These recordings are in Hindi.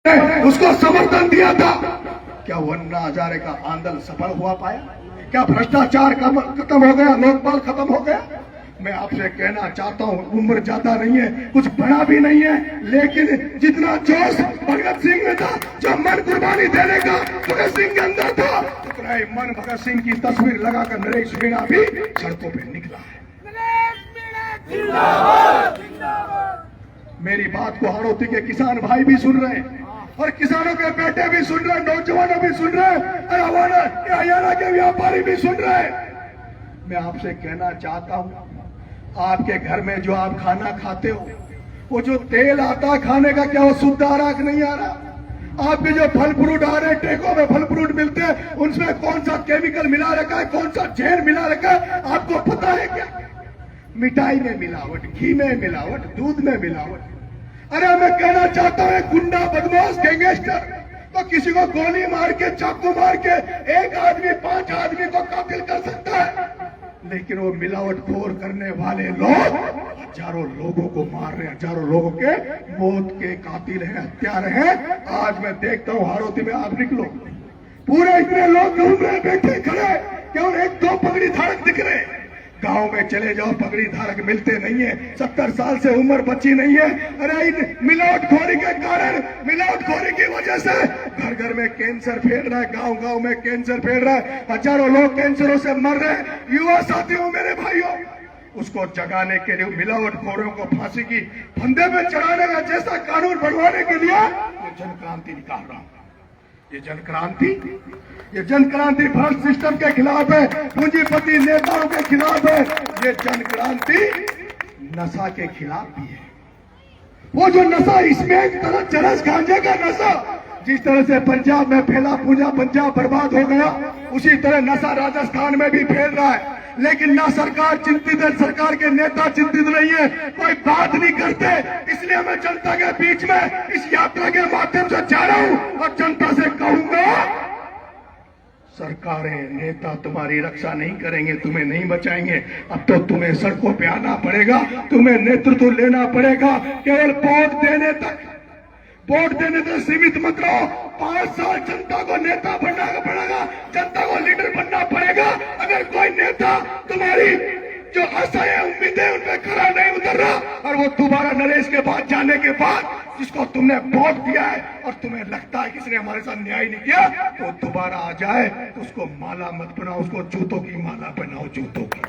उसको समर्थन दिया था। क्या वो अन्ना हजारे का आंदोलन सफल हुआ पाया? क्या भ्रष्टाचार खत्म हो गया? लोकपाल खत्म हो गया? मैं आपसे कहना चाहता हूँ, उम्र ज्यादा नहीं है, कुछ बड़ा भी नहीं है, लेकिन जितना जोश भगत सिंह में था, जो मन कुर्बानी देने का भगत सिंह के अंदर था, उतना ही मन भगत सिंह की तस्वीर लगाकर नरेश मीणा भी सड़कों पे निकला है। मेरी बात को हाड़ौती के किसान भाई भी सुन रहे हैं और किसानों के बेटे भी सुन रहे हैं, नौजवानों भी सुन रहे हैं और हरियाणा के व्यापारी भी सुन रहे हैं। मैं आपसे कहना चाहता हूं, आपके घर में जो आप खाना खाते हो, वो जो तेल आता है खाने का, क्या वो शुद्ध आ रहा कि नहीं आ रहा? आपके जो फल फ्रूट आ रहे हैं, टेकों में फल फ्रूट मिलते हैं, उनमें कौन सा केमिकल मिला रखा है, कौन सा जहर मिला रखा है, आपको पता है क्या? मिठाई में मिलावट, घी में मिलावट, दूध में मिलावट। अरे मैं कहना चाहता हूं, गुंडा बदमाश गैंगस्टर तो किसी को गोली मार के, चाकू मार के एक आदमी 5 आदमी को कातिल कर सकता है, लेकिन वो मिलावटखोर करने वाले लोग हजारों लोगों को मार रहे हैं, हजारों लोगों के मौत के कातिल हैं, हत्यारे हैं। आज मैं देखता हूं हाड़ौती में, आप निकलो, पूरे इतने लोग घूम रहे, बैठे खड़े, केवल 1-2 पगड़ी धारक दिख रहे। गांव में चले जाओ, पगड़ी धारक मिलते नहीं है, 70 साल से उम्र बची नहीं है। अरे इन मिलावटखोरी के कारण, मिलावटखोरी की वजह से घर घर में कैंसर फैल रहा है, गांव गांव में कैंसर फैल रहा है, हजारों लोग कैंसरों से मर रहे हैं। युवा साथियों, मेरे भाइयों, उसको जगाने के लिए, मिलावटखोरों को फांसी की फंदे पे चढ़ाने का जैसा कानून बनवाने के लिए ये जन क्रांति निकाल रहा हूं। ये जन क्रांति भ्रष्ट सिस्टम के खिलाफ है, पूंजीपति नेताओं के खिलाफ है। ये जन क्रांति नशा के खिलाफ भी है। वो जो नशा, इसमें तरह चरस गांजे का नशा, जिस तरह से पंजाब में फैला, पूरा पंजाब बर्बाद हो गया, उसी तरह नशा राजस्थान में भी फैल रहा है। लेकिन ना सरकार चिंतित है, सरकार के नेता चिंतित नहीं है, कोई बात नहीं करते। इसलिए मैं जनता के बीच में इस यात्रा के माध्यम से जा रहा हूं और जनता से कहूंगा, सरकारें, नेता तुम्हारी रक्षा नहीं करेंगे, तुम्हें नहीं बचाएंगे। अब तो तुम्हें सड़कों पे आना पड़ेगा, तुम्हें नेतृत्व लेना पड़ेगा। केवल वोट देने तक सीमित मत रहो। 5 साल जनता को नेता बनना पड़ेगा, जनता को लीडर बनना पड़ेगा। अगर कोई नेता तुम्हारी जो आशाएं, उम्मीदें, उन पर खरा नहीं उतर रहा और वो दोबारा नरेश के बाद जाने के बाद जिसको तुमने वोट दिया है और तुम्हें लगता है किसी ने हमारे साथ न्याय नहीं किया, तो दोबारा आ जाए, उसको माला मत बनाओ, उसको जूतों की माला बनाओ, जूतों की।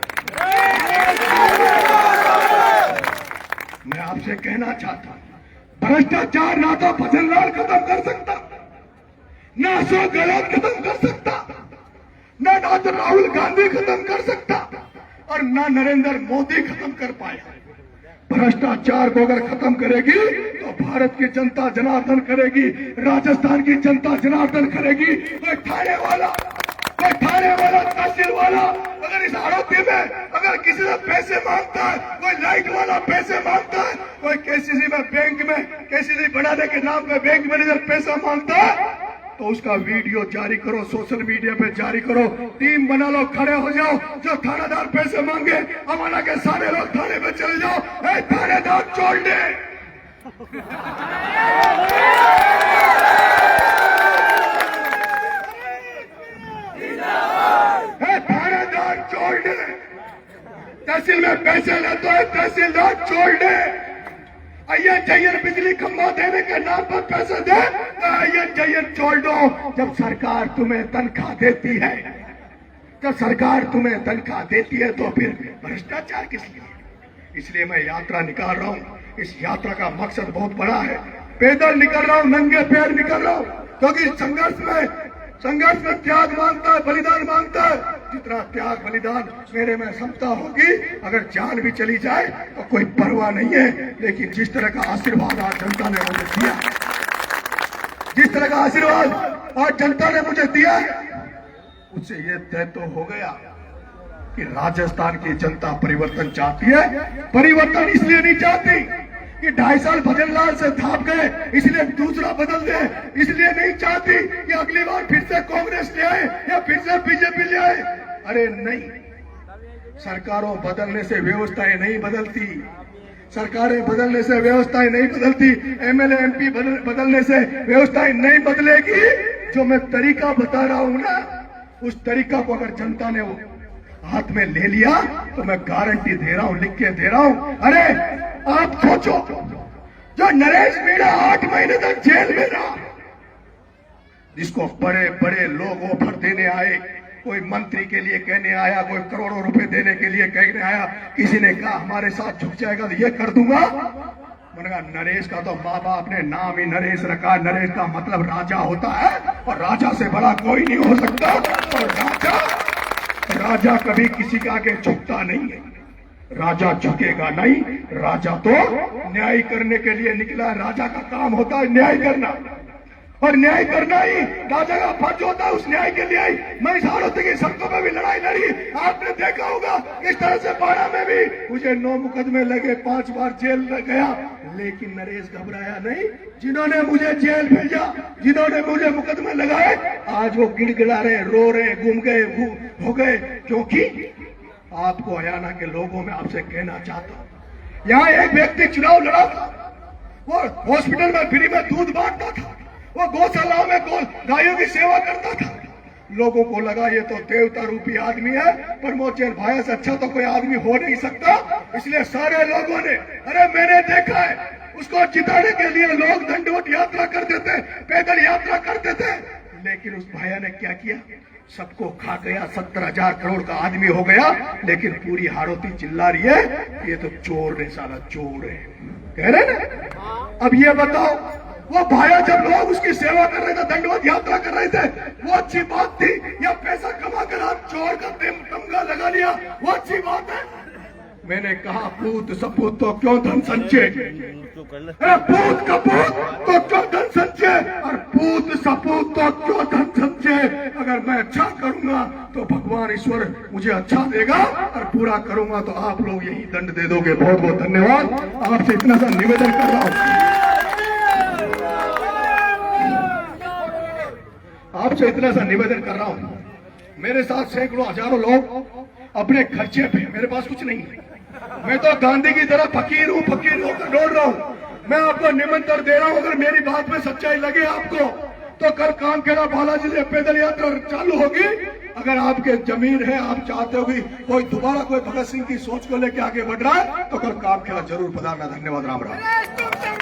मैं आपसे कहना चाहता हूं, भ्रष्टाचार ना तो भजन लाल खत्म कर सकता, ना अशोक गहलोत खत्म कर सकता, ना डॉक्टर राहुल गांधी खत्म कर सकता और ना नरेंद्र मोदी खत्म कर पाया। भ्रष्टाचार को अगर खत्म करेगी तो भारत की जनता जनार्दन करेगी, राजस्थान की जनता जनार्दन करेगी। कोई ठाणे वाला, तहसील वाला अगर इस हाड़ौती में अगर किसी से पैसे मांगता है, कोई लाइट वाला पैसे मांगता है, कोई केसीसी में, बैंक में, केसीसी बढ़ाने के नाम पे बैंक मैनेजर पैसा मांगता है, तो उसका वीडियो जारी करो, सोशल मीडिया पे जारी करो, टीम बना लो, खड़े हो जाओ। जो थानेदार पैसे मांगे, अमाना के सारे लोग थाने पे चले जाओ, ए थानेदार छोड़ दे, थानेदार छोड़ दे। तहसील में पैसे लेते है, तहसीलदार छोड़ दे। INJR बिजली खंभा देने के नाम पर पैसे दे, INJR छोड़ दो। जब सरकार तुम्हें तनख्वाह देती है, तो फिर भ्रष्टाचार किस लिए? इसलिए मैं यात्रा निकाल रहा हूं। इस यात्रा का मकसद बहुत बड़ा है। पैदल निकल रहा हूं, नंगे पैर निकल रहा हूं, क्योंकि संघर्ष में त्याग मांगता है, बलिदान मांगता है। जितना त्याग बलिदान मेरे में क्षमता होगी, अगर जान भी चली जाए तो कोई परवाह नहीं है। लेकिन जिस तरह का आशीर्वाद आज जनता ने मुझे दिया, उससे ये तय तो हो गया कि राजस्थान की जनता परिवर्तन चाहती है। परिवर्तन इसलिए नहीं चाहती कि 2.5 साल भजन लाल से थाप गए इसलिए दूसरा बदल दे, इसलिए नहीं चाहती कि अगली बार फिर से कांग्रेस ले आए या फिर से बीजेपी ले आए। अरे नहीं, सरकारों बदलने से व्यवस्थाएं नहीं बदलती, सरकारें बदलने से व्यवस्थाएं नहीं बदलती, एमएलए एमपी बदलने से व्यवस्थाएं नहीं बदलेगी। जो मैं तरीका बता रहा हूं ना, उस तरीका को अगर जनता ने वो हाथ में ले लिया तो मैं गारंटी दे रहा हूं, लिख के दे रहा हूं। अरे आप सोचो, जो नरेश मीणा 8 महीने तक जेल में रहा, जिसको बड़े बड़े लोग ऑफर देने आए, कोई मंत्री के लिए कहने आया, कोई करोड़ों रुपए देने के लिए कहने आया, किसी ने कहा हमारे साथ झुक जाएगा तो ये कर दूंगा। मैंने कहा नरेश का तो माँ बाप ने नाम ही नरेश रखा, नरेश का मतलब राजा होता है और राजा से बड़ा कोई नहीं हो सकता। और राजा कभी किसी का आगे झुकता नहीं है, राजा झुकेगा नहीं। राजा तो न्याय करने के लिए निकला, राजा का काम होता है न्याय करना, और न्याय करना ही राजा का फर्ज होता है। उस न्याय के लिए मैं इस हालत की सड़कों में भी लड़ाई लड़ी, आपने देखा होगा। इस तरह से बाड़ा में भी मुझे 9 मुकदमे लगे, 5 बार जेल में गया, लेकिन नरेश घबराया नहीं। जिन्होंने मुझे जेल भेजा, जिन्होंने मुझे मुकदमे लगाए, आज वो गिड़गिड़ा रहे, रो रहे, गुम गए, हो गए। क्योंकि आपको हरियाणा के लोगों में आपसे कहना चाहता हूं, यहाँ एक व्यक्ति चुनाव लड़ा था, वो हॉस्पिटल में फ्री में दूध बांटता था, वो गौशालाओं में गायों की सेवा करता था। लोगों को लगा ये तो देवता रूपी आदमी है, प्रमोद जैन भाया से अच्छा तो कोई आदमी हो नहीं सकता। इसलिए सारे लोगों ने, अरे मैंने देखा है, उसको जिताने के लिए लोग दंडवत यात्रा करते थे, पैदल यात्रा करते थे, लेकिन उस भाया ने क्या किया, सबको खा गया। 17,000 करोड़ का आदमी हो गया, लेकिन पूरी हाड़ोती चिल्ला रही है ये तो चोर है, साला चोर है, कह रहे ना। अब ये बताओ, वो भाया जब लोग उसकी सेवा कर रहे थे, दंडवत यात्रा कर रहे थे, वो अच्छी बात थी, या पैसा कमा कर आप चोर का तमगा लगा लिया, वो अच्छी बात है। मैंने कहा पूत सपूत तो क्यों धन संचय, पूत कपूत तो क्यों धन संचय, और पूत सपूत तो क्यों धन संचय। अगर मैं अच्छा करूंगा तो भगवान ईश्वर मुझे अच्छा देगा, और पूरा करूंगा तो आप लोग यही दंड दे दोगे। बहुत बहुत धन्यवाद। आपसे इतना सा निवेदन कर रहा हूं, आपसे इतना सा निवेदन कर रहा हूं, मेरे साथ सैकड़ों हजारों लोग अपने खर्चे पे, मेरे पास कुछ नहीं है, मैं तो गांधी की तरह फकीर हूं, फकीर होकर दौड़ रहा हूं। मैं आपको निमंत्रण दे रहा हूं, अगर मेरी बात में सच्चाई लगे आपको तो कल कामखेड़ा बालाजी से पैदल यात्रा चालू होगी। अगर आपके जमीन है, आप चाहते हो कि कोई दोबारा कोई भगत सिंह की सोच को लेकर आगे बढ़ रहा है, तो कल कामखेड़ा जरूर पधारना। धन्यवाद। राम राम।